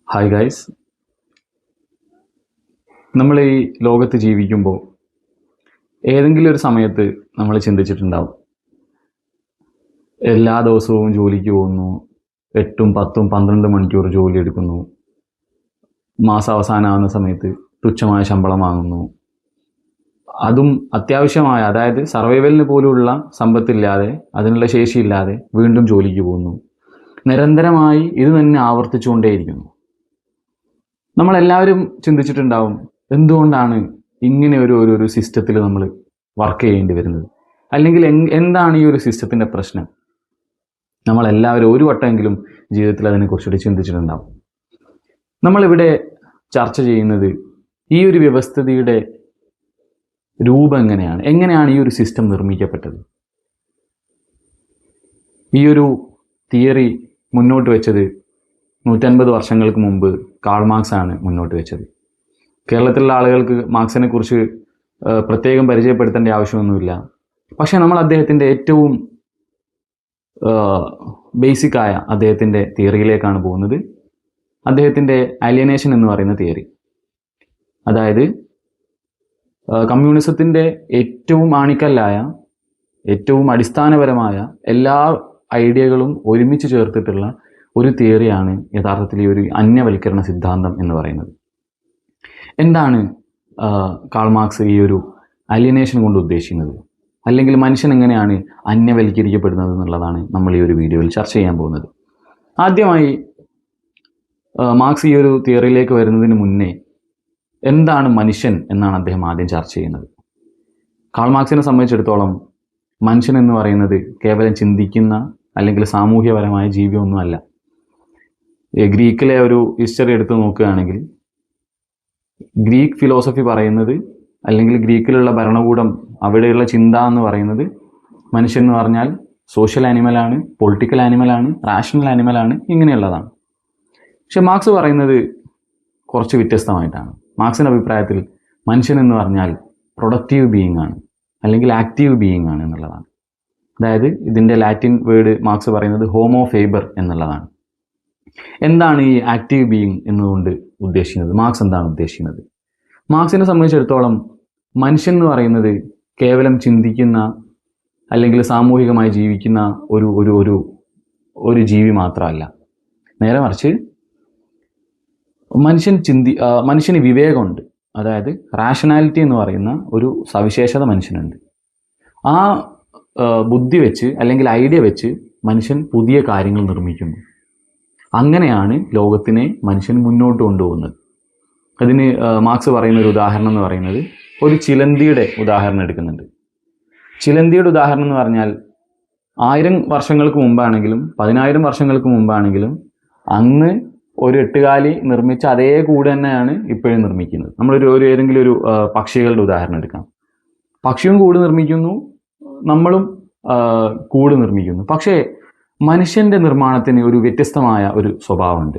Hi guys, നമ്മൾ ഈ ലോകത്ത് ജീവിക്കുമ്പോൾ ഏതെങ്കിലും ഒരു സമയത്ത് നമ്മൾ ചിന്തിച്ചിട്ടുണ്ടാവും, എല്ലാ ദിവസവും ജോലിക്ക് പോകുന്നു, 8, 10, 12 മണിക്കൂർ ജോലി എടുക്കുന്നു, മാസാവസാനമാകുന്ന സമയത്ത് തുച്ഛമായ ശമ്പളം വാങ്ങുന്നു, അതും അത്യാവശ്യമായ, അതായത് സർവൈവലിന് പോലുള്ള സമ്പത്തില്ലാതെ, അതിനുള്ള ശേഷിയില്ലാതെ വീണ്ടും ജോലിക്ക് പോകുന്നു. നിരന്തരമായി ഇത് തന്നെ ആവർത്തിച്ചുകൊണ്ടേയിരിക്കുന്നു. നമ്മളെല്ലാവരും ചിന്തിച്ചിട്ടുണ്ടാവും, എന്തുകൊണ്ടാണ് ഇങ്ങനെ ഒരു സിസ്റ്റത്തിൽ നമ്മൾ വർക്ക് ചെയ്യേണ്ടി വരുന്നത്, അല്ലെങ്കിൽ എന്താണ് ഈ ഒരു സിസ്റ്റത്തിൻ്റെ പ്രശ്നം. നമ്മളെല്ലാവരും ഒരു വട്ടമെങ്കിലും ജീവിതത്തിൽ അതിനെക്കുറിച്ചിട്ട് ചിന്തിച്ചിട്ടുണ്ടാവും. നമ്മളിവിടെ ചർച്ച ചെയ്യുന്നത് ഈ ഒരു വ്യവസ്ഥിതിയുടെ രൂപം എങ്ങനെയാണ് ഈ ഒരു സിസ്റ്റം നിർമ്മിക്കപ്പെട്ടത്. ഈ ഒരു തിയറി മുന്നോട്ട് വെച്ചത് 150 വർഷങ്ങൾക്ക് മുമ്പ് കാൾ മാർക്സ് ആണ് മുന്നോട്ട് വെച്ചത്. കേരളത്തിലുള്ള ആളുകൾക്ക് മാർക്സിനെ കുറിച്ച് പ്രത്യേകം പരിചയപ്പെടുത്തേണ്ട ആവശ്യമൊന്നുമില്ല. പക്ഷേ നമ്മൾ അദ്ദേഹത്തിൻ്റെ ഏറ്റവും ബേസിക്കായ അദ്ദേഹത്തിൻ്റെ തിയറിയിലേക്കാണ് പോകുന്നത്. അദ്ദേഹത്തിൻ്റെ അലിയനേഷൻ എന്ന് പറയുന്ന തിയറി, അതായത് കമ്മ്യൂണിസത്തിൻ്റെ ഏറ്റവും ആണിക്കല്ലായ, ഏറ്റവും അടിസ്ഥാനപരമായ എല്ലാ ഐഡിയകളും ഒരുമിച്ച് ചേർത്തിട്ടുള്ള ഒരു തിയറിയാണ് യഥാർത്ഥത്തിൽ ഈ ഒരു അന്യവൽക്കരണ സിദ്ധാന്തം എന്ന് പറയുന്നത്. എന്താണ് കാൾ മാർക്സ് ഈ ഒരു അലിയനേഷൻ കൊണ്ട് ഉദ്ദേശിക്കുന്നത്, അല്ലെങ്കിൽ മനുഷ്യൻ എങ്ങനെയാണ് അന്യവൽക്കരിക്കപ്പെടുന്നത് എന്നുള്ളതാണ് നമ്മൾ ഈ ഒരു വീഡിയോയിൽ ചർച്ച ചെയ്യാൻ പോകുന്നത്. ആദ്യമായി മാർക്സ് ഈ ഒരു തിയറിയിലേക്ക് വരുന്നതിന് മുന്നേ എന്താണ് മനുഷ്യൻ എന്നാണ് അദ്ദേഹം ആദ്യം ചർച്ച ചെയ്യുന്നത്. കാൾ മാർക്സിനെ സംബന്ധിച്ചിടത്തോളം മനുഷ്യൻ എന്ന് പറയുന്നത് കേവലം ചിന്തിക്കുന്ന അല്ലെങ്കിൽ സാമൂഹ്യപരമായ ജീവിയൊന്നുമല്ല. ഗ്രീക്കിലെ ഒരു ഹിസ്റ്ററി എടുത്ത് നോക്കുകയാണെങ്കിൽ ഗ്രീക്ക് ഫിലോസഫി പറയുന്നത്, അല്ലെങ്കിൽ ഗ്രീക്കിലുള്ള ഭരണകൂടം, അവിടെയുള്ള ചിന്ത എന്ന് പറയുന്നത് മനുഷ്യൻ എന്ന് പറഞ്ഞാൽ സോഷ്യൽ ആനിമലാണ്, പൊളിറ്റിക്കൽ ആനിമലാണ്, റാഷണൽ ആനിമലാണ്, ഇങ്ങനെയുള്ളതാണ്. പക്ഷെ മാർക്സ് പറയുന്നത് കുറച്ച് വ്യത്യസ്തമായിട്ടാണ്. മാർക്സിൻ്റെ അഭിപ്രായത്തിൽ മനുഷ്യൻ എന്ന് പറഞ്ഞാൽ പ്രൊഡക്റ്റീവ് ബീയിങ് ആണ്, അല്ലെങ്കിൽ ആക്റ്റീവ് ബീയിങ് ആണ് എന്നുള്ളതാണ്. അതായത് ഇതിൻ്റെ ലാറ്റിൻ വേർഡ് മാർക്സ് പറയുന്നത് ഹോമോ ഫേബർ എന്നുള്ളതാണ്. എന്താണ് ഈ ആക്റ്റീവ് ബീയിങ് എന്നുകൊണ്ട് ഉദ്ദേശിക്കുന്നത്? മാർക്സ് എന്താണ് ഉദ്ദേശിക്കുന്നത്? മാർക്സിനെ സംബന്ധിച്ചിടത്തോളം മനുഷ്യൻ എന്ന് പറയുന്നത് കേവലം ചിന്തിക്കുന്ന അല്ലെങ്കിൽ സാമൂഹികമായി ജീവിക്കുന്ന ഒരു ഒരു ഒരു ഒരു ജീവി മാത്രമല്ല. നേരെ മറിച്ച് മനുഷ്യന് വിവേകമുണ്ട്. അതായത് റാഷണാലിറ്റി എന്ന് പറയുന്ന ഒരു സവിശേഷത മനുഷ്യനുണ്ട്. ആ ബുദ്ധി വെച്ച്, അല്ലെങ്കിൽ ഐഡിയ വെച്ച് മനുഷ്യൻ പുതിയ കാര്യങ്ങൾ നിർമ്മിക്കുന്നു. അങ്ങനെയാണ് ലോകത്തിനെ മനുഷ്യൻ മുന്നോട്ട് കൊണ്ടുപോകുന്നത്. അതിന് മാർക്സ് പറയുന്ന ഒരു ഉദാഹരണം എന്ന് പറയുന്നത്, ഒരു ചിലന്തിയുടെ ഉദാഹരണം എടുക്കുന്നുണ്ട്. ചിലന്തിയുടെ ഉദാഹരണം എന്ന് പറഞ്ഞാൽ 1000 വർഷങ്ങൾക്ക് മുമ്പാണെങ്കിലും 10,000 വർഷങ്ങൾക്ക് മുമ്പാണെങ്കിലും അന്ന് ഒരു 8 കാലി നിർമ്മിച്ച അതേ കൂട് തന്നെയാണ് ഇപ്പോഴും നിർമ്മിക്കുന്നത്. നമ്മളൊരു ഏതെങ്കിലും ഒരു പക്ഷികളുടെ ഉദാഹരണം എടുക്കാം. പക്ഷിയും കൂട് നിർമ്മിക്കുന്നു, നമ്മളും കൂട് നിർമ്മിക്കുന്നു. പക്ഷേ മനുഷ്യൻ്റെ നിർമ്മാണത്തിന് ഒരു വ്യത്യസ്തമായ ഒരു സ്വഭാവമുണ്ട്.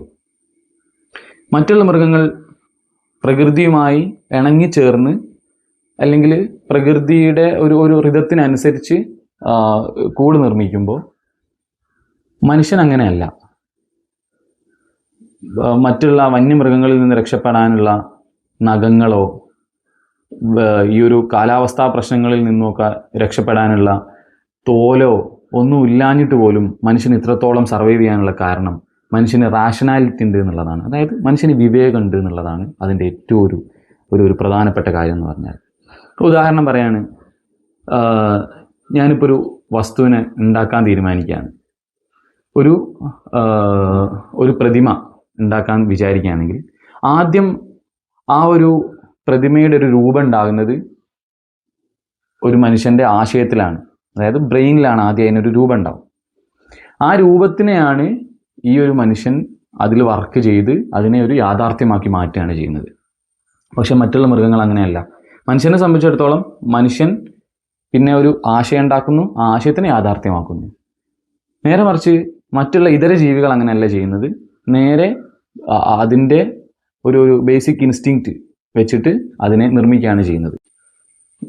മറ്റുള്ള മൃഗങ്ങൾ പ്രകൃതിയുമായി ഇണങ്ങിച്ചേർന്ന്, അല്ലെങ്കിൽ പ്രകൃതിയുടെ ഒരു ഋതത്തിനനുസരിച്ച് കൂട് നിർമ്മിക്കുമ്പോൾ മനുഷ്യൻ അങ്ങനെയല്ല. മറ്റുള്ള വന്യമൃഗങ്ങളിൽ നിന്ന് രക്ഷപ്പെടാനുള്ള നഖങ്ങളോ ഈ ഒരു കാലാവസ്ഥാ പ്രശ്നങ്ങളിൽ നിന്നൊക്കെ രക്ഷപ്പെടാനുള്ള തോലോ ഒന്നും ഇല്ലാഞ്ഞിട്ട് പോലും മനുഷ്യന് ഇത്രത്തോളം സർവൈവ് ചെയ്യാനുള്ള കാരണം മനുഷ്യന് റാഷണാലിറ്റി ഉണ്ട് എന്നുള്ളതാണ്. അതായത് മനുഷ്യന് വിവേകം ഉണ്ട് എന്നുള്ളതാണ് അതിൻ്റെ ഏറ്റവും ഒരു പ്രധാനപ്പെട്ട കാര്യം എന്ന് പറഞ്ഞാൽ. ഉദാഹരണം പറയാണ്, ഞാനിപ്പോൾ ഒരു വസ്തുവിനെ ഉണ്ടാക്കാൻ തീരുമാനിക്കുകയാണ്. ഒരു പ്രതിമ ഉണ്ടാക്കാൻ വിചാരിക്കുകയാണെങ്കിൽ ആദ്യം ആ ഒരു പ്രതിമയുടെ ഒരു രൂപം ഉണ്ടാകുന്നത് ഒരു മനുഷ്യൻ്റെ ആശയത്തിലാണ്, അതായത് ബ്രെയിനിലാണ് ആദ്യം അതിനൊരു രൂപം ഉണ്ടാവും. ആ രൂപത്തിനെയാണ് ഈ ഒരു മനുഷ്യൻ അതിൽ വർക്ക് ചെയ്ത് അതിനെ ഒരു യാഥാർത്ഥ്യമാക്കി മാറ്റുകയാണ് ചെയ്യുന്നത്. പക്ഷെ മറ്റുള്ള മൃഗങ്ങൾ അങ്ങനെയല്ല. മനുഷ്യനെ സംബന്ധിച്ചിടത്തോളം മനുഷ്യൻ പിന്നെ ഒരു ആശയം ഉണ്ടാക്കുന്നു, ആ ആശയത്തിനെ യാഥാർത്ഥ്യമാക്കുന്നു. നേരെ മറിച്ച് മറ്റുള്ള ഇതര ജീവികൾ അങ്ങനെയല്ല ചെയ്യുന്നത്. നേരെ അതിൻ്റെ ഒരു ബേസിക് ഇൻസ്റ്റിങ്ക്റ്റ് വെച്ചിട്ട് അതിനെ നിർമ്മിക്കുകയാണ് ചെയ്യുന്നത്.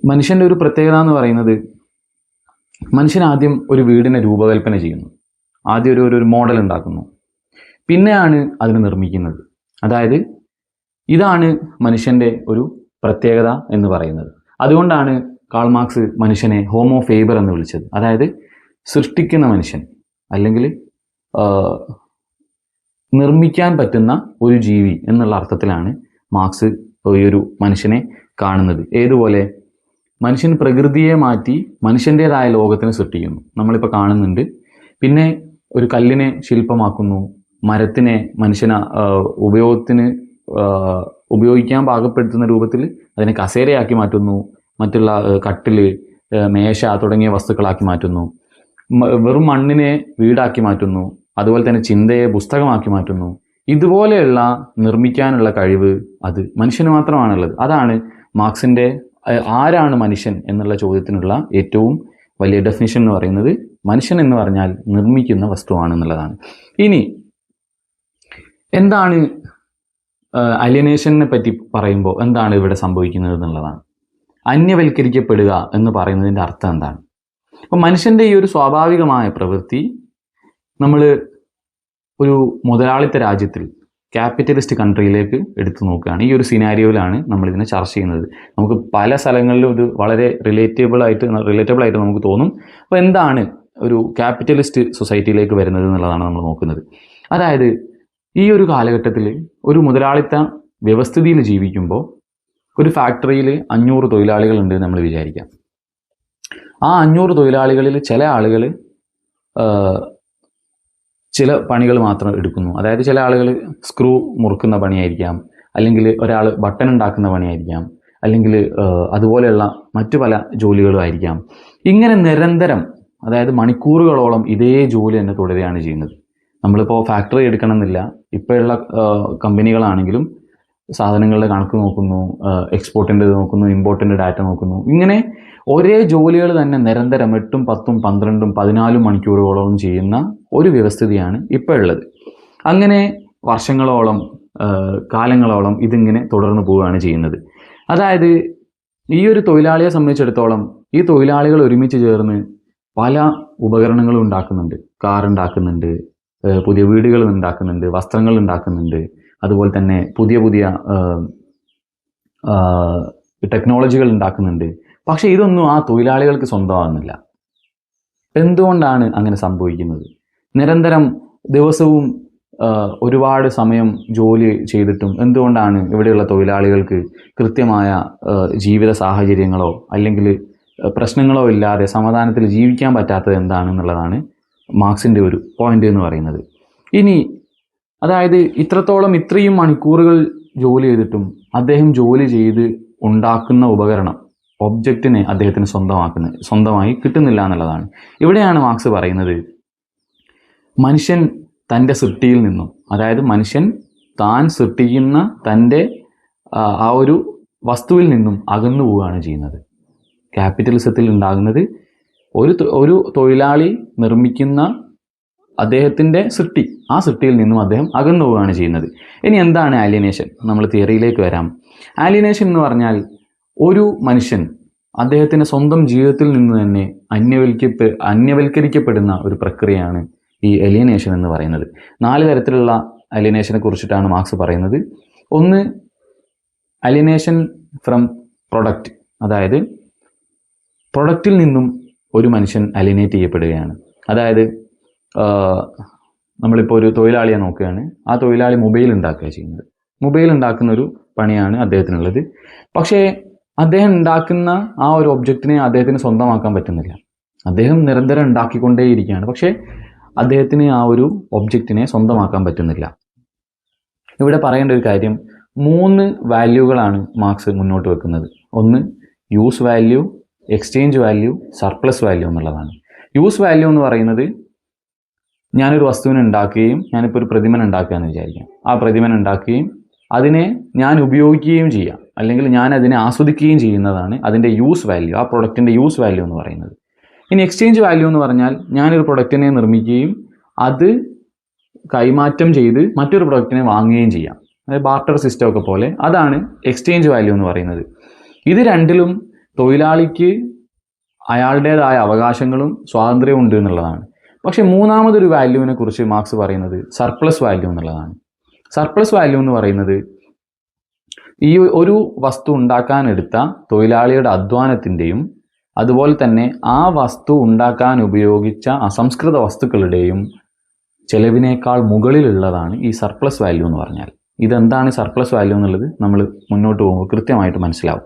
മനുഷ്യൻ്റെ ഒരു പ്രത്യേകത എന്ന് പറയുന്നത്, മനുഷ്യൻ ആദ്യം ഒരു വീടിനെ രൂപകൽപ്പന ചെയ്യുന്നു, ആദ്യം ഒരു മോഡൽ ഉണ്ടാക്കുന്നു, പിന്നെയാണ് അതിനെ നിർമ്മിക്കുന്നത്. അതായത് ഇതാണ് മനുഷ്യൻ്റെ ഒരു പ്രത്യേകത എന്ന് പറയുന്നത്. അതുകൊണ്ടാണ് കാൾ മാർക്സ് മനുഷ്യനെ ഹോമോ ഫേബർ എന്ന് വിളിച്ചത്. അതായത് സൃഷ്ടിക്കുന്ന മനുഷ്യൻ, അല്ലെങ്കിൽ നിർമ്മിക്കാൻ പറ്റുന്ന ഒരു ജീവി എന്നുള്ള അർത്ഥത്തിലാണ് മാർക്സ് ഈ ഒരു മനുഷ്യനെ കാണുന്നത്. ഏതുപോലെ മനുഷ്യൻ പ്രകൃതിയെ മാറ്റി മനുഷ്യൻ്റെതായ ലോകത്തിന് സൃഷ്ടിക്കുന്നു, നമ്മളിപ്പോൾ കാണുന്നുണ്ട്. പിന്നെ ഒരു കല്ലിനെ ശില്പമാക്കുന്നു, മരത്തിനെ മനുഷ്യന് ഉപയോഗിക്കാൻ പാകപ്പെടുത്തുന്ന രൂപത്തിൽ അതിനെ കസേരയാക്കി മാറ്റുന്നു, മറ്റുള്ള കട്ടില്, മേശ തുടങ്ങിയ വസ്തുക്കളാക്കി മാറ്റുന്നു, വെറും മണ്ണിനെ വീടാക്കി മാറ്റുന്നു, അതുപോലെ തന്നെ ചിന്തയെ പുസ്തകമാക്കി മാറ്റുന്നു. ഇതുപോലെയുള്ള നിർമ്മിക്കാനുള്ള കഴിവ് അത് മനുഷ്യന് മാത്രമാണുള്ളത്. അതാണ് മാർക്സിൻ്റെ ആരാണ് മനുഷ്യൻ എന്നുള്ള ചോദ്യത്തിനുള്ള ഏറ്റവും വലിയ ഡെഫിനിഷൻ എന്ന് പറയുന്നത്. മനുഷ്യൻ എന്ന് പറഞ്ഞാൽ നിർമ്മിക്കുന്ന വസ്തുവാണെന്നുള്ളതാണ്. ഇനി എന്താണ് അലിയനേഷനെ പറ്റി പറയുമ്പോൾ എന്താണ് ഇവിടെ സംഭവിക്കുന്നത് എന്നുള്ളതാണ്. അന്യവൽക്കരിക്കപ്പെടുക എന്ന് പറയുന്നതിൻ്റെ അർത്ഥം എന്താണ്? അപ്പോൾ മനുഷ്യൻ്റെ ഈ ഒരു സ്വാഭാവികമായ പ്രവൃത്തി നമ്മൾ ഒരു മുതലാളിത്ത രാജ്യത്തിൽ, ക്യാപിറ്റലിസ്റ്റ് കൺട്രിയിലേക്ക് എടുത്തു നോക്കുകയാണ്. ഈ ഒരു സിനാരിയോയിലാണ് നമ്മളിതിനെ ചർച്ച ചെയ്യുന്നത്. നമുക്ക് പല സ്ഥലങ്ങളിലും ഇത് വളരെ റിലേറ്റബിൾ ആയിട്ട് നമുക്ക് തോന്നും. അപ്പോൾ എന്താണ് ഒരു ക്യാപിറ്റലിസ്റ്റ് സൊസൈറ്റിയിലേക്ക് വരുന്നത് എന്നുള്ളതാണ് നമ്മൾ നോക്കുന്നത്. അതായത് ഈ ഒരു കാലഘട്ടത്തിൽ ഒരു മുതലാളിത്ത വ്യവസ്ഥിതിയിൽ ജീവിക്കുമ്പോൾ ഒരു ഫാക്ടറിയിൽ 500 തൊഴിലാളികളുണ്ട് നമ്മൾ വിചാരിക്കാം. ആ 500 തൊഴിലാളികളിൽ ചില ആളുകൾ ചില പണികൾ മാത്രം എടുക്കുന്നു. അതായത് ചില ആളുകൾ സ്ക്രൂ മുറുക്കുന്ന പണിയായിരിക്കാം, അല്ലെങ്കിൽ ഒരാൾ ബട്ടൺ ഉണ്ടാക്കുന്ന പണിയായിരിക്കാം, അല്ലെങ്കിൽ അതുപോലെയുള്ള മറ്റു പല ജോലികളും ആയിരിക്കാം. ഇങ്ങനെ നിരന്തരം, അതായത് മണിക്കൂറുകളോളം ഇതേ ജോലി തന്നെ തുടരുകയാണ് ചെയ്യുന്നത്. നമ്മളിപ്പോൾ ഫാക്ടറി എടുക്കണമെന്നില്ല, ഇപ്പോഴുള്ള കമ്പനികളാണെങ്കിലും സാധനങ്ങളുടെ കണക്ക് നോക്കുന്നു, എക്സ്പോർട്ടിൻ്റെ നോക്കുന്നു, ഇമ്പോർട്ടിൻ്റെ ഡാറ്റ നോക്കുന്നു. ഇങ്ങനെ ഒരേ ജോലികൾ തന്നെ നിരന്തരം 8, 10, 12, 14 മണിക്കൂറുകളോളം ചെയ്യുന്ന ഒരു വ്യവസ്ഥിതിയാണ് ഇപ്പോൾ ഉള്ളത്. അങ്ങനെ വർഷങ്ങളോളം, കാലങ്ങളോളം ഇതിങ്ങനെ തുടർന്ന് പോവുകയാണ് ചെയ്യുന്നത്. അതായത് ഈ ഒരു തൊഴിലാളിയെ സംബന്ധിച്ചിടത്തോളം ഈ തൊഴിലാളികൾ ഒരുമിച്ച് ചേർന്ന് പല ഉപകരണങ്ങളും ഉണ്ടാക്കുന്നുണ്ട്. കാർ ഉണ്ടാക്കുന്നുണ്ട്, പുതിയ വീടുകൾ ഉണ്ടാക്കുന്നുണ്ട്, വസ്ത്രങ്ങൾ ഉണ്ടാക്കുന്നുണ്ട്, അതുപോലെ തന്നെ പുതിയ പുതിയ ടെക്നോളജികൾ ഉണ്ടാക്കുന്നുണ്ട്. പക്ഷേ ഇതൊന്നും ആ തൊഴിലാളികൾക്ക് സ്വന്തമാകുന്നില്ല. എന്തുകൊണ്ടാണ് അങ്ങനെ സംഭവിക്കുന്നത്? നിരന്തരം ദിവസവും ഒരുപാട് സമയം ജോലി ചെയ്തിട്ടും എന്തുകൊണ്ടാണ് ഇവിടെയുള്ള തൊഴിലാളികൾക്ക് കൃത്യമായ ജീവിത സാഹചര്യങ്ങളോ അല്ലെങ്കിൽ പ്രശ്നങ്ങളോ ഇല്ലാതെ സമാധാനത്തിൽ ജീവിക്കാൻ പറ്റാത്തത് എന്താണെന്നുള്ളതാണ് മാർക്സിൻ്റെ ഒരു പോയിന്റ് എന്ന് പറയുന്നത്. ഇനി അതായത് ഇത്രയും മണിക്കൂറുകൾ ജോലി ചെയ്തിട്ടും അദ്ദേഹം ജോലി ചെയ്ത് ഉണ്ടാക്കുന്ന ഉപകരണം, ഒബ്ജക്റ്റിനെ അദ്ദേഹത്തിന് സ്വന്തമായി കിട്ടുന്നില്ല എന്നുള്ളതാണ്. ഇവിടെയാണ് മാർക്സ് പറയുന്നത് മനുഷ്യൻ തൻ്റെ സൃഷ്ടിയിൽ നിന്നും, അതായത് മനുഷ്യൻ താൻ സൃഷ്ടിക്കുന്ന തൻ്റെ ആ ഒരു വസ്തുവിൽ നിന്നും അകന്നു പോവുകയാണ് ചെയ്യുന്നത്. ക്യാപിറ്റലിസത്തിൽ ഉണ്ടാകുന്നത് ഒരു തൊഴിലാളി നിർമ്മിക്കുന്ന അദ്ദേഹത്തിൻ്റെ സൃഷ്ടി, ആ സൃഷ്ടിയിൽ നിന്നും അദ്ദേഹം അകന്നു പോവുകയാണ് ചെയ്യുന്നത്. ഇനി എന്താണ് ആലിയനേഷൻ? നമ്മൾ തിയറിയിലേക്ക് വരാം. ആലിയനേഷൻ എന്ന് പറഞ്ഞാൽ ഒരു മനുഷ്യൻ അദ്ദേഹത്തിൻ്റെ സ്വന്തം ജീവിതത്തിൽ നിന്ന് തന്നെ അന്യവൽക്കരിക്കപ്പെടുന്ന ഒരു പ്രക്രിയയാണ് ഈ അലിയനേഷൻ എന്ന് പറയുന്നത്. 4 തരത്തിലുള്ള അലിയനേഷനെ കുറിച്ചിട്ടാണ് മാർക്സ് പറയുന്നത്. ഒന്ന്, അലിയനേഷൻ ഫ്രം പ്രൊഡക്റ്റ്, അതായത് പ്രൊഡക്റ്റിൽ നിന്നും ഒരു മനുഷ്യൻ അലിയനേറ്റ് ചെയ്യപ്പെടുകയാണ്. അതായത് നമ്മളിപ്പോൾ ഒരു തൊഴിലാളിയെ നോക്കുകയാണ്, ആ തൊഴിലാളി മൊബൈൽ ഉണ്ടാക്കുക ചെയ്യുന്നത്. മൊബൈൽ ഉണ്ടാക്കുന്ന ഒരു പണിയാണ് അദ്ദേഹത്തിനുള്ളത്. പക്ഷേ അദ്ദേഹം ഉണ്ടാക്കുന്ന ആ ഒരു ഒബ്ജക്റ്റിനെ അദ്ദേഹത്തിന് സ്വന്തമാക്കാൻ പറ്റുന്നില്ല. അദ്ദേഹം നിരന്തരം ഉണ്ടാക്കിക്കൊണ്ടേയിരിക്കുകയാണ്, പക്ഷേ അദ്ദേഹത്തിന് ആ ഒരു ഒബ്ജക്റ്റിനെ സ്വന്തമാക്കാൻ പറ്റുന്നില്ല. ഇവിടെ പറയേണ്ട ഒരു കാര്യം, 3 വാല്യൂകളാണ് മാർക്സ് മുന്നോട്ട് വെക്കുന്നത്. ഒന്ന് use value, exchange value, surplus value എന്നുള്ളതാണ്. യൂസ് വാല്യൂ എന്ന് പറയുന്നത്, ഞാനൊരു വസ്തുവിനെ ഉണ്ടാക്കുകയും, ഞാനിപ്പോൾ ഒരു പ്രതിമ ഉണ്ടാക്കുകയെന്ന് വിചാരിക്കാം. ആ പ്രതിമ ഉണ്ടാക്കുകയും അതിനെ ഞാൻ ഉപയോഗിക്കുകയും ചെയ്യാം, അല്ലെങ്കിൽ ഞാൻ അതിനെ ആസ്വദിക്കുകയും ചെയ്യുന്നതാണ് അതിൻ്റെ യൂസ് വാല്യൂ, ആ പ്രൊഡക്റ്റിൻ്റെ യൂസ് വാല്യൂ എന്ന് പറയുന്നത്. ഇനി എക്സ്ചേഞ്ച് വാല്യൂ എന്ന് പറഞ്ഞാൽ, ഞാനൊരു പ്രൊഡക്റ്റിനെ നിർമ്മിക്കുകയും അത് കൈമാറ്റം ചെയ്ത് മറ്റൊരു പ്രൊഡക്റ്റിനെ വാങ്ങുകയും ചെയ്യാം, അതായത് ബാർട്ടർ സിസ്റ്റം ഒക്കെ പോലെ. അതാണ് എക്സ്ചേഞ്ച് വാല്യൂ എന്ന് പറയുന്നത്. ഇത് രണ്ടിലും തൊഴിലാളിക്ക് അയാളുടേതായ അവകാശങ്ങളും സ്വാതന്ത്ര്യവും ഉണ്ട് എന്നുള്ളതാണ്. പക്ഷേ മൂന്നാമതൊരു വാല്യൂവിനെ കുറിച്ച് മാർക്സ് പറയുന്നത് സർപ്ലസ് വാല്യൂ എന്നുള്ളതാണ്. സർപ്ലസ് വാല്യൂ എന്ന് പറയുന്നത് ഈ ഒരു വസ്തു ഉണ്ടാക്കാനെടുത്ത തൊഴിലാളിയുടെ അധ്വാനത്തിൻ്റെയും അതുപോലെ തന്നെ ആ വസ്തു ഉണ്ടാക്കാൻ ഉപയോഗിച്ച അസംസ്കൃത വസ്തുക്കളുടെയും ചെലവിനേക്കാൾ മുകളിലുള്ളതാണ് ഈ സർപ്ലസ് വാല്യൂ എന്ന് പറഞ്ഞാൽ. ഇതെന്താണ് സർപ്ലസ് വാല്യൂ എന്നുള്ളത് നമ്മൾ മുന്നോട്ട് പോകുമ്പോൾ കൃത്യമായിട്ട് മനസ്സിലാവും.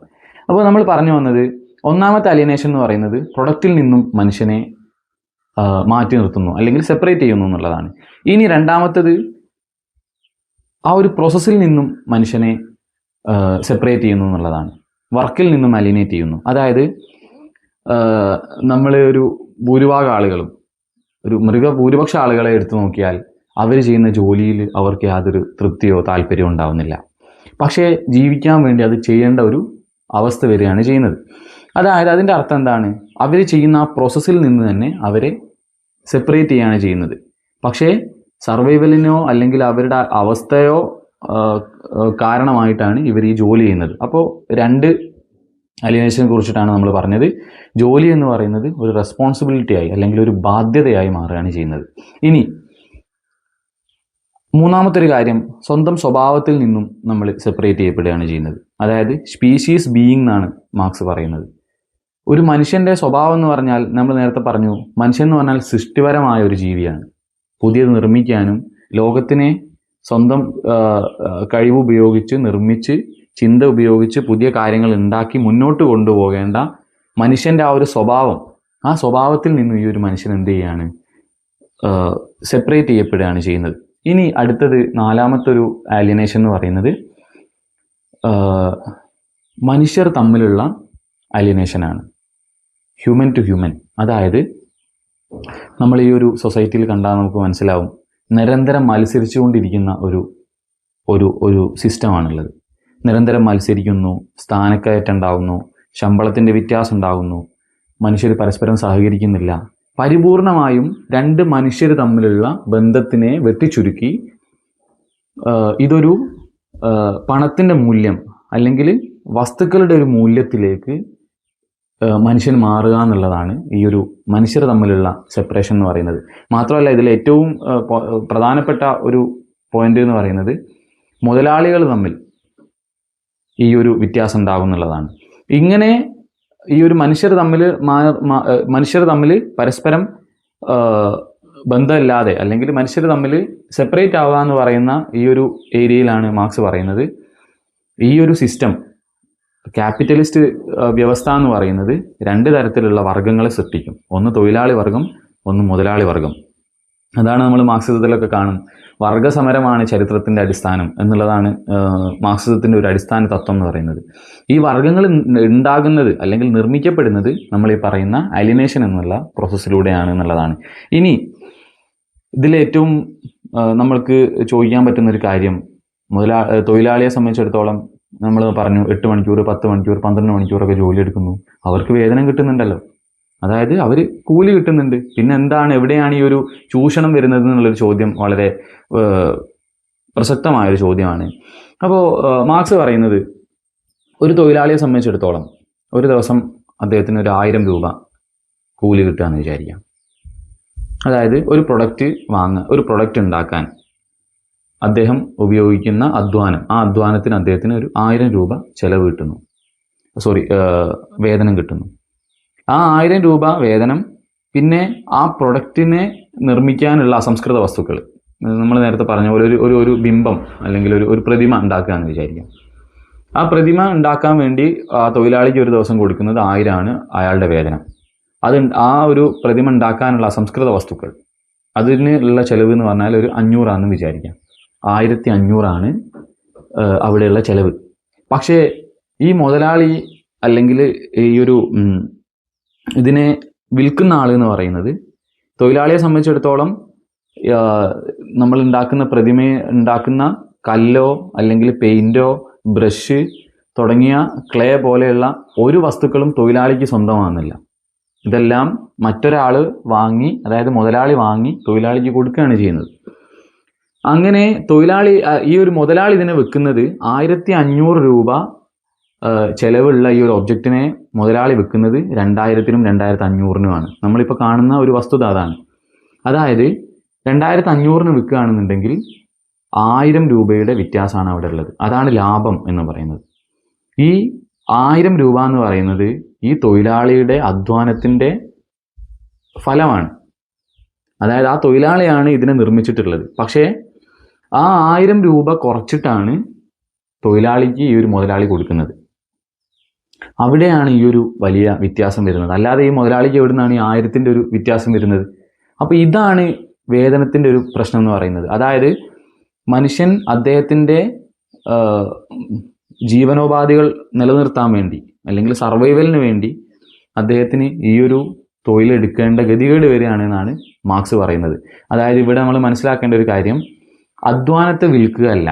അപ്പോൾ നമ്മൾ പറഞ്ഞു വന്നത്, ഒന്നാമത്തെ അലിയനേഷൻ എന്ന് പറയുന്നത് പ്രൊഡക്റ്റിൽ നിന്നും മനുഷ്യനെ മാറ്റി നിർത്തുന്നു അല്ലെങ്കിൽ സെപ്പറേറ്റ് ചെയ്യുന്നു എന്നുള്ളതാണ്. ഇനി രണ്ടാമത്തത് ആ ഒരു പ്രോസസ്സിൽ നിന്നും മനുഷ്യനെ സെപ്പറേറ്റ് ചെയ്യുന്നു എന്നുള്ളതാണ്. വർക്കിൽ നിന്നും അലിനേറ്റ് ചെയ്യുന്നു. അതായത് നമ്മൾ ഒരു ഭൂരിഭാഗം ആളുകളും, ഒരു ഭൂരിപക്ഷ ആളുകളെ എടുത്തു നോക്കിയാൽ അവർ ചെയ്യുന്ന ജോലിയിൽ അവർക്ക് യാതൊരു തൃപ്തിയോ താല്പര്യമോ ഉണ്ടാവുന്നില്ല. പക്ഷേ ജീവിക്കാൻ വേണ്ടി അത് ചെയ്യേണ്ട ഒരു അവസ്ഥ വരികയാണ് ചെയ്യുന്നത്. അതായത് അതിൻ്റെ അർത്ഥം എന്താണ്? അവർ ചെയ്യുന്ന ആ പ്രോസസ്സിൽ നിന്ന് തന്നെ അവരെ സെപ്പറേറ്റ് ചെയ്യുകയാണ് ചെയ്യുന്നത്. പക്ഷേ സർവൈവലിനോ അല്ലെങ്കിൽ അവരുടെ അവസ്ഥയോ കാരണമായിട്ടാണ് ഇവർ ഈ ജോലി ചെയ്യുന്നത്. അപ്പോൾ രണ്ട് അലിനേഷനെ കുറിച്ചിട്ടാണ് നമ്മൾ പറഞ്ഞത്. ജോലി എന്ന് പറയുന്നത് ഒരു റെസ്പോൺസിബിലിറ്റി ആയി അല്ലെങ്കിൽ ഒരു ബാധ്യതയായി മാറുകയാണ് ചെയ്യുന്നത്. ഇനി മൂന്നാമത്തെ ഒരു കാര്യം, സ്വന്തം സ്വഭാവത്തിൽ നിന്നും നമ്മൾ സെപ്പറേറ്റ് ചെയ്യപ്പെടുകയാണ് ചെയ്യുന്നത്. അതായത് സ്പീഷീസ് ബീയിങ് എന്നാണ് മാർക്സ് പറയുന്നത്. ഒരു മനുഷ്യൻ്റെ സ്വഭാവം എന്ന് പറഞ്ഞാൽ, നമ്മൾ നേരത്തെ പറഞ്ഞു, മനുഷ്യൻ എന്ന് പറഞ്ഞാൽ സൃഷ്ടിപരമായ ഒരു ജീവിയാണ്. പുതിയത് നിർമ്മിക്കാനും ലോകത്തിനെ സ്വന്തം കഴിവ് ഉപയോഗിച്ച് നിർമ്മിച്ച് ചിന്ത ഉപയോഗിച്ച് പുതിയ കാര്യങ്ങൾ ഉണ്ടാക്കി മുന്നോട്ട് കൊണ്ടുപോകേണ്ട മനുഷ്യൻ്റെ ആ ഒരു സ്വഭാവം, ആ സ്വഭാവത്തിൽ നിന്നും ഈ ഒരു മനുഷ്യൻ എന്ത് ചെയ്യാണ്? സെപ്പറേറ്റ് ചെയ്യപ്പെടുകയാണ് ചെയ്യുന്നത്. ഇനി അടുത്തത് നാലാമത്തൊരു ആലിയനേഷൻ എന്ന് പറയുന്നത് മനുഷ്യർ തമ്മിലുള്ള അലിയനേഷനാണ്, ഹ്യൂമൻ ടു ഹ്യൂമൻ. അതായത് നമ്മൾ ഈ ഒരു സൊസൈറ്റിയിൽ കണ്ടാൽ നമുക്ക് മനസ്സിലാവും, നിരന്തരം മത്സരിച്ചുകൊണ്ടിരിക്കുന്ന ഒരു സിസ്റ്റമാണുള്ളത്. നിരന്തരം മത്സരിക്കുന്നു, സ്ഥാനക്കയറ്റം ഉണ്ടാകുന്നു, ശമ്പളത്തിൻ്റെ വ്യത്യാസം ഉണ്ടാകുന്നു, മനുഷ്യർ പരസ്പരം സഹകരിക്കുന്നില്ല. പരിപൂർണമായും രണ്ട് മനുഷ്യർ തമ്മിലുള്ള ബന്ധത്തിനെ വെട്ടിച്ചുരുക്കി ഇതൊരു പണത്തിൻ്റെ മൂല്യം അല്ലെങ്കിൽ വസ്തുക്കളുടെ ഒരു മൂല്യത്തിലേക്ക് മനുഷ്യൻ മാറുക എന്നുള്ളതാണ് ഈ ഒരു മനുഷ്യർ തമ്മിലുള്ള സെപ്പറേഷൻ എന്ന് പറയുന്നത്. മാത്രമല്ല ഇതിൽ ഏറ്റവും പ്രധാനപ്പെട്ട ഒരു പോയിന്റ് എന്ന് പറയുന്നത് മുതലാളികൾ തമ്മിൽ ഈ ഒരു വ്യത്യാസം ഉണ്ടാകും എന്നുള്ളതാണ്. ഇങ്ങനെ ഈ ഒരു മനുഷ്യർ തമ്മിൽ പരസ്പരം ബന്ധമില്ലാതെ അല്ലെങ്കിൽ മനുഷ്യർ തമ്മിൽ സെപ്പറേറ്റ് ആവുക എന്ന് പറയുന്ന ഈ ഒരു ഏരിയയിലാണ് മാർക്സ് പറയുന്നത് ഈ ഒരു സിസ്റ്റം, ക്യാപിറ്റലിസ്റ്റ് വ്യവസ്ഥ എന്ന് പറയുന്നത് രണ്ട് തരത്തിലുള്ള വർഗ്ഗങ്ങളെ സൃഷ്ടിക്കും. ഒന്ന് തൊഴിലാളി വർഗം, ഒന്ന് മുതലാളി വർഗം. അതാണ് നമ്മൾ മാർക്സിസത്തിലൊക്കെ കാണും. വർഗസമരമാണ് ചരിത്രത്തിൻ്റെ അടിസ്ഥാനം എന്നുള്ളതാണ് മാർക്സിസത്തിൻ്റെ ഒരു അടിസ്ഥാന തത്വം എന്ന് പറയുന്നത്. ഈ വർഗങ്ങൾ ഉണ്ടാകുന്നത് അല്ലെങ്കിൽ നിർമ്മിക്കപ്പെടുന്നത് നമ്മൾ ഈ പറയുന്ന അലിനേഷൻ എന്നുള്ള പ്രോസസ്സിലൂടെയാണ് എന്നുള്ളതാണ്. ഇനി ഇതിലേറ്റവും നമ്മൾക്ക് ചോദിക്കാൻ പറ്റുന്നൊരു കാര്യം, തൊഴിലാളിയെ സംബന്ധിച്ചിടത്തോളം നമ്മൾ പറഞ്ഞു 8 മണിക്കൂർ 10 മണിക്കൂർ 12 മണിക്കൂറൊക്കെ ജോലി എടുക്കുന്നു, അവർക്ക് വേതനം കിട്ടുന്നുണ്ടല്ലോ, അതായത് അവർ കൂലി കിട്ടുന്നുണ്ട്. പിന്നെ എന്താണ്, എവിടെയാണ് ഈ ഒരു ചൂഷണം വരുന്നത് എന്നുള്ളൊരു ചോദ്യം വളരെ പ്രസക്തമായൊരു ചോദ്യമാണ്. അപ്പോൾ മാർക്സ് പറയുന്നത് ഒരു തൊഴിലാളിയെ സംബന്ധിച്ചിടത്തോളം ഒരു ദിവസം അദ്ദേഹത്തിന് ഒരു 1000 രൂപ കൂലി കിട്ടുകയെന്ന് വിചാരിക്കാം. അതായത് ഒരു പ്രൊഡക്റ്റ് ഉണ്ടാക്കാൻ അദ്ദേഹം ഉപയോഗിക്കുന്ന അധ്വാനം, ആ അധ്വാനത്തിന് അദ്ദേഹത്തിന് ഒരു 1000 രൂപ ചിലവ് കിട്ടുന്നു, വേതനം കിട്ടുന്നു. ആ 1000 രൂപ വേതനം പിന്നെ ആ പ്രൊഡക്റ്റിനെ നിർമ്മിക്കാനുള്ള അസംസ്കൃത വസ്തുക്കൾ, നമ്മൾ നേരത്തെ പറഞ്ഞ പോലെ ഒരു ബിംബം അല്ലെങ്കിൽ ഒരു പ്രതിമ ഉണ്ടാക്കുകയെന്ന് വിചാരിക്കാം. ആ പ്രതിമ ഉണ്ടാക്കാൻ വേണ്ടി ആ തൊഴിലാളിക്ക് ഒരു ദിവസം കൊടുക്കുന്നത് 1000 ആണ് അയാളുടെ വേതനം. ആ ഒരു പ്രതിമ ഉണ്ടാക്കാനുള്ള അസംസ്കൃത വസ്തുക്കൾ അതിനുള്ള ചെലവ് എന്ന് പറഞ്ഞാൽ ഒരു 500 ആണെന്ന് വിചാരിക്കാം. 1500 ആണ് അവിടെയുള്ള ചെലവ്. പക്ഷേ ഈ മുതലാളി അല്ലെങ്കിൽ ഈ ഒരു ഇതിനെ വിൽക്കുന്ന ആൾ എന്ന് പറയുന്നത് തൊഴിലാളിയെ സംബന്ധിച്ചിടത്തോളം നമ്മൾ ഉണ്ടാക്കുന്ന പ്രതിമയെ ഉണ്ടാക്കുന്ന കല്ലോ അല്ലെങ്കിൽ പെയിൻറ്റോ ബ്രഷ് തുടങ്ങിയ ക്ലേ പോലെയുള്ള ഒരു വസ്തുക്കളും തൊഴിലാളിക്ക് സ്വന്തമാകുന്നില്ല. ഇതെല്ലാം മറ്റൊരാൾ വാങ്ങി, അതായത് മുതലാളി വാങ്ങി തൊഴിലാളിക്ക് കൊടുക്കുകയാണ് ചെയ്യുന്നത്. അങ്ങനെ ഈ ഒരു മുതലാളി ഇതിനെ വെക്കുന്നത് 1500 രൂപ ചെലവുള്ള ഈ ഒരു ഒബ്ജക്റ്റിനെ മുതലാളി വെക്കുന്നത് 2000-നും 2500-നുമാണ്. നമ്മളിപ്പോൾ കാണുന്ന ഒരു വസ്തുത അതാണ്. അതായത് 2500-ന് വിൽക്കുകയാണെന്നുണ്ടെങ്കിൽ 1000 രൂപയുടെ വ്യത്യാസമാണ് അവിടെ ഉള്ളത്. അതാണ് ലാഭം എന്ന് പറയുന്നത്. ഈ 1000 രൂപ എന്ന് പറയുന്നത് ഈ തൊഴിലാളിയുടെ അധ്വാനത്തിൻ്റെ ഫലമാണ്. അതായത് ആ തൊഴിലാളിയാണ് ഇതിനെ നിർമ്മിച്ചിട്ടുള്ളത്. പക്ഷേ ആ 1000 രൂപ കുറച്ചിട്ടാണ് തൊഴിലാളിക്ക് ഈ ഒരു മുതലാളി കൊടുക്കുന്നത്. അവിടെയാണ് ഈ ഒരു വലിയ വ്യത്യാസം വരുന്നത്. അല്ലാതെ ഈ മുതലാളിക്ക് എവിടെ നിന്നാണ് ഈ 1000ൻ്റെ ഒരു വ്യത്യാസം വരുന്നത്? അപ്പോൾ ഇതാണ് വേതനത്തിൻ്റെ ഒരു പ്രശ്നം എന്ന് പറയുന്നത്. അതായത് മനുഷ്യൻ അദ്ദേഹത്തിൻ്റെ ജീവനോപാധികൾ നിലനിർത്താൻ വേണ്ടി അല്ലെങ്കിൽ സർവൈവലിന് വേണ്ടി അദ്ദേഹത്തിന് ഈ ഒരു തൊഴിലെടുക്കേണ്ട ഗതികേട് വരികയാണെന്നാണ് മാർക്സ് പറയുന്നത്. അതായത് ഇവിടെ നമ്മൾ മനസ്സിലാക്കേണ്ട ഒരു കാര്യം, അധ്വാനത്തെ വിൽക്കുക അല്ല.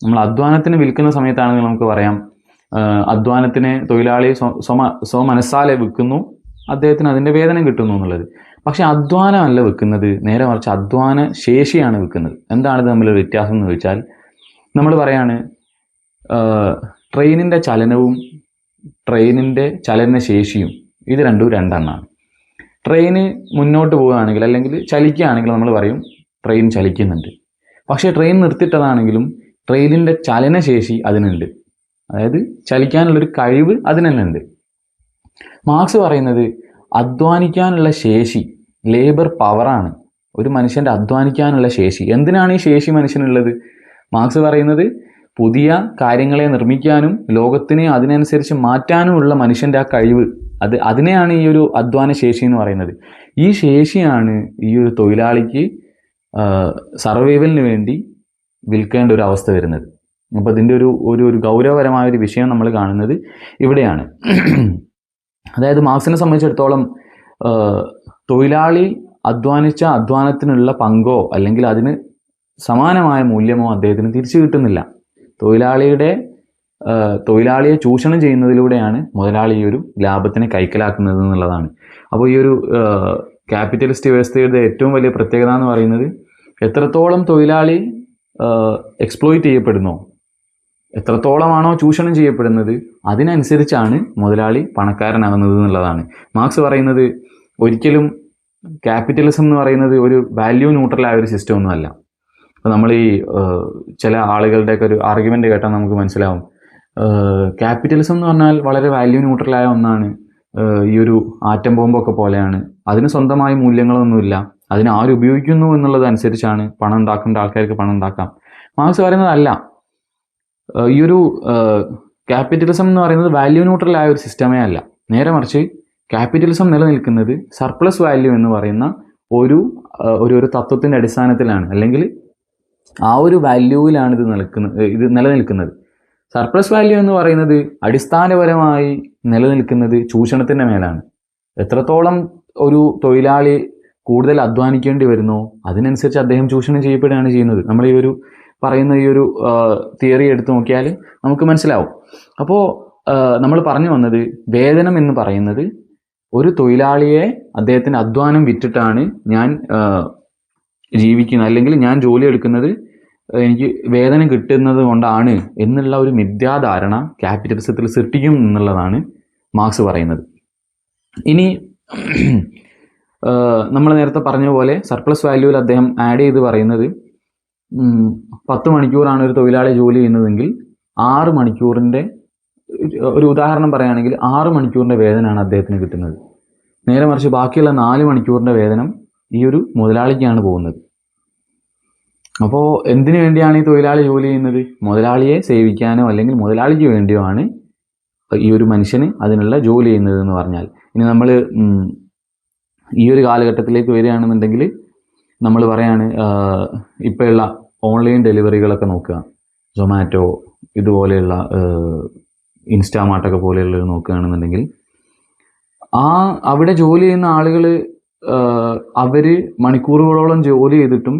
നമ്മൾ അധ്വാനത്തിന് വിൽക്കുന്ന സമയത്താണെങ്കിൽ നമുക്ക് പറയാം അധ്വാനത്തിന് തൊഴിലാളി സ്വമനസ്സാലെ വിൽക്കുന്നു, അദ്ദേഹത്തിന് അതിൻ്റെ വേതനം കിട്ടുന്നു എന്നുള്ളത്. പക്ഷെ അധ്വാനമല്ല വിൽക്കുന്നത്, നേരെ മറിച്ച് അധ്വാന ശേഷിയാണ് വിൽക്കുന്നത്. എന്താണ് ഇത് തമ്മിലുള്ള വ്യത്യാസം എന്ന് ചോദിച്ചാൽ, നമ്മൾ പറയാണ് ട്രെയിനിൻ്റെ ചലനവും ട്രെയിനിൻ്റെ ചലനശേഷിയും ഇത് രണ്ടും രണ്ടെണ്ണമാണ്. ട്രെയിന് മുന്നോട്ട് പോവുകയാണെങ്കിൽ അല്ലെങ്കിൽ ചലിക്കുകയാണെങ്കിൽ നമ്മൾ പറയും ട്രെയിൻ ചലിക്കുന്നുണ്ട്. പക്ഷേ ട്രെയിൻ നിർത്തിയിട്ടതാണെങ്കിലും ട്രെയിനിൻ്റെ ചലനശേഷി അതിനുണ്ട്. അതായത് ചലിക്കാനുള്ളൊരു കഴിവ് അതിന് തന്നെ ഉണ്ട്. മാർക്സ് പറയുന്നത് അധ്വാനിക്കാനുള്ള ശേഷി, ലേബർ പവറാണ് ഒരു മനുഷ്യൻ്റെ അധ്വാനിക്കാനുള്ള ശേഷി. എന്തിനാണ് ഈ ശേഷി മനുഷ്യനുള്ളത്? മാർക്സ് പറയുന്നത് പുതിയ കാര്യങ്ങളെ നിർമ്മിക്കാനും ലോകത്തിനെ അതിനനുസരിച്ച് മാറ്റാനുമുള്ള മനുഷ്യൻ്റെ ആ കഴിവ്, അതിനെയാണ് ഈ ഒരു അധ്വാന ശേഷി എന്ന് പറയുന്നത്. ഈ ശേഷിയാണ് ഈ ഒരു തൊഴിലാളിക്ക് സർവൈവലിന് വേണ്ടി വിൽക്കേണ്ട ഒരു അവസ്ഥ വരുന്നത്. അപ്പോൾ ഇതിൻ്റെ ഒരു ഗൗരവപരമായ ഒരു വിഷയം നമ്മൾ കാണുന്നത് ഇവിടെയാണ്. അതായത് മാർക്സിനെ സംബന്ധിച്ചിടത്തോളം തൊഴിലാളി അധ്വാനിച്ച അധ്വാനത്തിനുള്ള പങ്കോ അല്ലെങ്കിൽ അതിന് സമാനമായ മൂല്യമോ അദ്ദേഹത്തിന് തിരിച്ചു കിട്ടുന്നില്ല. തൊഴിലാളിയെ ചൂഷണം ചെയ്യുന്നതിലൂടെയാണ് മുതലാളി ഈ ഒരു ലാഭത്തിനെ കൈക്കലാക്കുന്നത് എന്നുള്ളതാണ്. അപ്പോൾ ഈ ഒരു ക്യാപിറ്റലിസ്റ്റ് വ്യവസ്ഥയുടെ ഏറ്റവും വലിയ പ്രത്യേകത എന്ന് പറയുന്നത് എത്രത്തോളം തൊഴിലാളി എക്സ്പ്ലോയിറ്റ് ചെയ്യപ്പെടുന്നോ, എത്രത്തോളമാണോ ചൂഷണം ചെയ്യപ്പെടുന്നത്, അതിനനുസരിച്ചാണ് മുതലാളി പണക്കാരനാകുന്നത് എന്നുള്ളതാണ്. മാർക്സ് പറയുന്നത് ഒരിക്കലും ക്യാപിറ്റലിസം എന്ന് പറയുന്നത് ഒരു വാല്യൂ ന്യൂട്രലായ ഒരു സിസ്റ്റം ഒന്നുമല്ല. അപ്പോൾ നമ്മൾ ഈ ചില ആളുകളുടെയൊക്കെ ഒരു ആർഗ്യുമെൻ്റ് കേട്ടാൽ നമുക്ക് മനസ്സിലാവും, ക്യാപിറ്റലിസം എന്ന് പറഞ്ഞാൽ വളരെ വാല്യൂ ന്യൂട്രലായ ഒന്നാണ്, ഈ ഒരു ആറ്റം ബോംബൊക്കെ പോലെയാണ്, അതിന് സ്വന്തമായ മൂല്യങ്ങളൊന്നുമില്ല, അതിനെ ആരുപയോഗിക്കുന്നു എന്നുള്ളതനുസരിച്ചാണ് പണം ഉണ്ടാക്കേണ്ട ആൾക്കാർക്ക് പണം ഉണ്ടാക്കാം. മാർക്സ് പറയുന്നതല്ല, ഈ ഒരു ക്യാപിറ്റലിസം എന്ന് പറയുന്നത് വാല്യൂ ന്യൂട്രലായ ഒരു സിസ്റ്റമേ അല്ല. നേരെ മറിച്ച് ക്യാപിറ്റലിസം നിലനിൽക്കുന്നത് സർപ്ലസ് വാല്യൂ എന്ന് പറയുന്ന ഒരു തത്വത്തിൻ്റെ അടിസ്ഥാനത്തിലാണ്, അല്ലെങ്കിൽ ആ ഒരു വാല്യൂവിലാണ് ഇത് നിലനിൽക്കുന്നത്. സർപ്ലസ് വാല്യൂ എന്ന് പറയുന്നത് അടിസ്ഥാനപരമായി നിലനിൽക്കുന്നത് ചൂഷണത്തിൻ്റെ മേലാണ്. എത്രത്തോളം ഒരു തൊഴിലാളി കൂടുതൽ അധ്വാനിക്കേണ്ടി വരുന്നോ അതിനനുസരിച്ച് അദ്ദേഹം ചൂഷണം ചെയ്യപ്പെടുകയാണ് ചെയ്യുന്നത്. നമ്മൾ ഈ ഒരു പറയുന്ന ഈ ഒരു തിയറി എടുത്തു നോക്കിയാൽ നമുക്ക് മനസ്സിലാവും. അപ്പോൾ നമ്മൾ പറഞ്ഞു വന്നത്, വേതനം എന്ന് പറയുന്നത് ഒരു തൊഴിലാളിയെ അദ്ദേഹത്തിൻ്റെ അധ്വാനം വിറ്റിട്ടാണ് ഞാൻ ജീവിക്കുന്നത്, അല്ലെങ്കിൽ ഞാൻ ജോലി എടുക്കുന്നത് എനിക്ക് വേതനം കിട്ടുന്നത് കൊണ്ടാണ് എന്നുള്ള ഒരു മിഥ്യാധാരണ ക്യാപിറ്റലിസത്തിൽ സൃഷ്ടിക്കും എന്നുള്ളതാണ് മാർക്സ് പറയുന്നത്. ഇനി നമ്മൾ നേരത്തെ പറഞ്ഞ പോലെ സർപ്ലസ് വാല്യൂവിൽ അദ്ദേഹം ആഡ് ചെയ്ത് പറയുന്നത് 10 മണിക്കൂറാണ് ഒരു തൊഴിലാളി ജോലി ചെയ്യുന്നതെങ്കിൽ 6 മണിക്കൂറിൻ്റെ ഒരു ഉദാഹരണം പറയുകയാണെങ്കിൽ 6 മണിക്കൂറിൻ്റെ വേതനമാണ് അദ്ദേഹത്തിന് കിട്ടുന്നത്. നേരെ മറിച്ച് ബാക്കിയുള്ള 4 മണിക്കൂറിൻ്റെ വേതനം ഈ ഒരു മുതലാളിക്കാണ് പോകുന്നത്. അപ്പോൾ എന്തിനു വേണ്ടിയാണ് ഈ തൊഴിലാളി ജോലി ചെയ്യുന്നത്? മുതലാളിയെ സേവിക്കാനോ അല്ലെങ്കിൽ മുതലാളിക്ക് വേണ്ടിയോ ആണ് ഈ ഒരു മനുഷ്യന് അതിനുള്ള ജോലി ചെയ്യുന്നത് എന്ന് പറഞ്ഞാൽ. ഇനി നമ്മൾ ഈ ഒരു കാലഘട്ടത്തിലേക്ക് വരികയാണെന്നുണ്ടെങ്കിൽ നമ്മൾ പറയാണ്, ഇപ്പോഴുള്ള ഓൺലൈൻ ഡെലിവറികളൊക്കെ നോക്കുക, സൊമാറ്റോ ഇതുപോലെയുള്ള ഇൻസ്റ്റാമാർട്ടൊക്കെ പോലെയുള്ളത് നോക്കുകയാണെന്നുണ്ടെങ്കിൽ അവിടെ ജോലി ചെയ്യുന്ന ആളുകൾ അവർ മണിക്കൂറുകളോളം ജോലി ചെയ്തിട്ടും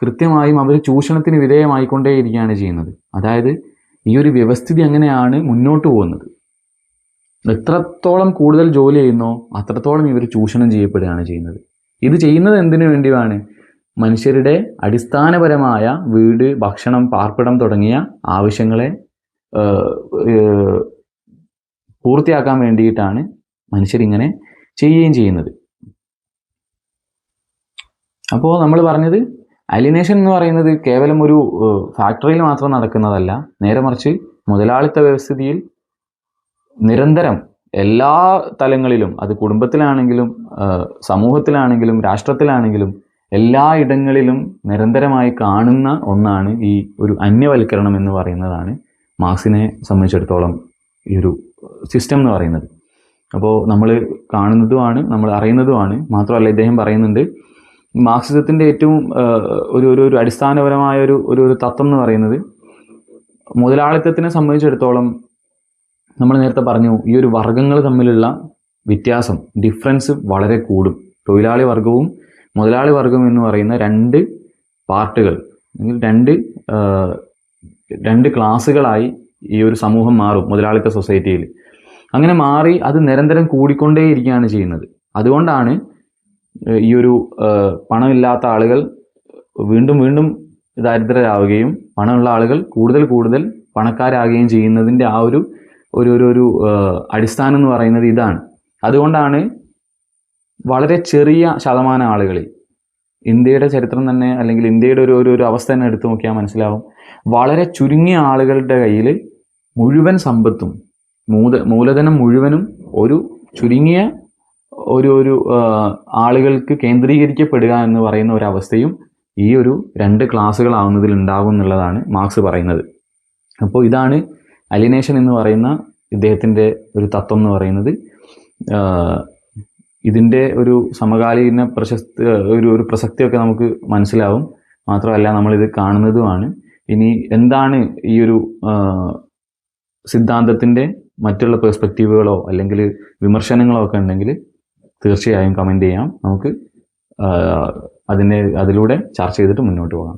കൃത്യമായും അവർ ചൂഷണത്തിന് വിധേയമായിക്കൊണ്ടേയിരിക്കുകയാണ് ചെയ്യുന്നത്. അതായത് ഈ ഒരു വ്യവസ്ഥിതി അങ്ങനെയാണ് മുന്നോട്ട് പോകുന്നത്. എത്രത്തോളം കൂടുതൽ ജോലി ചെയ്യുന്നോ അത്രത്തോളം ഇവർ ചൂഷണം ചെയ്യപ്പെടുകയാണ് ചെയ്യുന്നത്. ഇത് ചെയ്യുന്നത് എന്തിനു വേണ്ടിയാണ്? മനുഷ്യരുടെ അടിസ്ഥാനപരമായ വീട്, ഭക്ഷണം, പാർപ്പിടം തുടങ്ങിയ ആവശ്യങ്ങളെ പൂർത്തിയാക്കാൻ വേണ്ടിയിട്ടാണ് മനുഷ്യരിങ്ങനെ ചെയ്യുകയും ചെയ്യുന്നത്. അപ്പോൾ നമ്മൾ പറഞ്ഞത് അലിനേഷൻ എന്ന് പറയുന്നത് കേവലം ഒരു ഫാക്ടറിയിൽ മാത്രം നടക്കുന്നതല്ല, നേരെ മറിച്ച് മുതലാളിത്ത വ്യവസ്ഥിതിയിൽ നിരന്തരം എല്ലാ തലങ്ങളിലും, അത് കുടുംബത്തിലാണെങ്കിലും സമൂഹത്തിലാണെങ്കിലും രാഷ്ട്രത്തിലാണെങ്കിലും എല്ലാ ഇടങ്ങളിലും നിരന്തരമായി കാണുന്ന ഒന്നാണ് ഈ ഒരു അന്യവൽക്കരണം എന്ന് പറയുന്നതാണ് മാർക്സിനെ സംബന്ധിച്ചിടത്തോളം ഈ ഒരു സിസ്റ്റം എന്ന് പറയുന്നത്. അപ്പോൾ നമ്മൾ കാണുന്നതുമാണ്, നമ്മൾ അറിയുന്നതുമാണ്. മാത്രമല്ല ഇദ്ദേഹം പറയുന്നുണ്ട് മാർക്സിസത്തിൻ്റെ ഏറ്റവും ഒരു അടിസ്ഥാനപരമായ ഒരു തത്വം എന്ന് പറയുന്നത്, മുതലാളിത്തത്തിനെ സംബന്ധിച്ചിടത്തോളം നമ്മൾ നേരത്തെ പറഞ്ഞു, ഈ ഒരു വർഗങ്ങൾ തമ്മിലുള്ള വ്യത്യാസം, ഡിഫറൻസ് വളരെ കൂടും. തൊഴിലാളി വർഗവും മുതലാളി വർഗം എന്ന് പറയുന്ന രണ്ട് പാർട്ടുകൾ, രണ്ട് ക്ലാസ്സുകളായി ഈ ഒരു സമൂഹം മാറും മുതലാളിത്ത സൊസൈറ്റിയിൽ. അങ്ങനെ മാറി അത് നിരന്തരം കൂടിക്കൊണ്ടേയിരിക്കുകയാണ് ചെയ്യുന്നത്. അതുകൊണ്ടാണ് ഈ ഒരു പണമില്ലാത്ത ആളുകൾ വീണ്ടും വീണ്ടും ദരിദ്രരാവുകയും പണമുള്ള ആളുകൾ കൂടുതൽ കൂടുതൽ പണക്കാരാകുകയും ചെയ്യുന്നതിൻ്റെ ആ ഒരു അടിസ്ഥാനം എന്ന് പറയുന്നത് ഇതാണ്. അതുകൊണ്ടാണ് വളരെ ചെറിയ ശതമാനം ആളുകളിൽ, ഇന്ത്യയുടെ ചരിത്രം തന്നെ അല്ലെങ്കിൽ ഇന്ത്യയുടെ ഒരു അവസ്ഥ തന്നെ എടുത്തു നോക്കിയാൽ മനസ്സിലാവും, വളരെ ചുരുങ്ങിയ ആളുകളുടെ കയ്യിൽ മുഴുവൻ സമ്പത്തും മൂലധനം മുഴുവനും ഒരു ചുരുങ്ങിയ ഒരു ആളുകൾക്ക് കേന്ദ്രീകരിക്കപ്പെടുക എന്ന് പറയുന്ന ഒരവസ്ഥയും ഈ ഒരു രണ്ട് ക്ലാസ്സുകളാവുന്നതിൽ ഉണ്ടാകും എന്നുള്ളതാണ് മാർക്സ് പറയുന്നത്. അപ്പോൾ ഇതാണ് അലിനേഷൻ എന്ന് പറയുന്ന ഇദ്ദേഹത്തിൻ്റെ ഒരു തത്വം എന്ന് പറയുന്നത്. ഇതിൻ്റെ ഒരു സമകാലീന ഒരു പ്രസക്തിയൊക്കെ നമുക്ക് മനസ്സിലാവും. മാത്രമല്ല നമ്മളിത് കാണുന്നതുമാണ്. ഇനി എന്താണ് ഈ ഒരു സിദ്ധാന്തത്തിൻ്റെ മറ്റുള്ള പെർസ്പെക്റ്റീവുകളോ അല്ലെങ്കിൽ വിമർശനങ്ങളോ ഒക്കെ ഉണ്ടെങ്കിൽ തീർച്ചയായും കമൻറ്റ് ചെയ്യാം. നമുക്ക് അതിലൂടെ ചർച്ച ചെയ്തിട്ട് മുന്നോട്ട് പോകാം.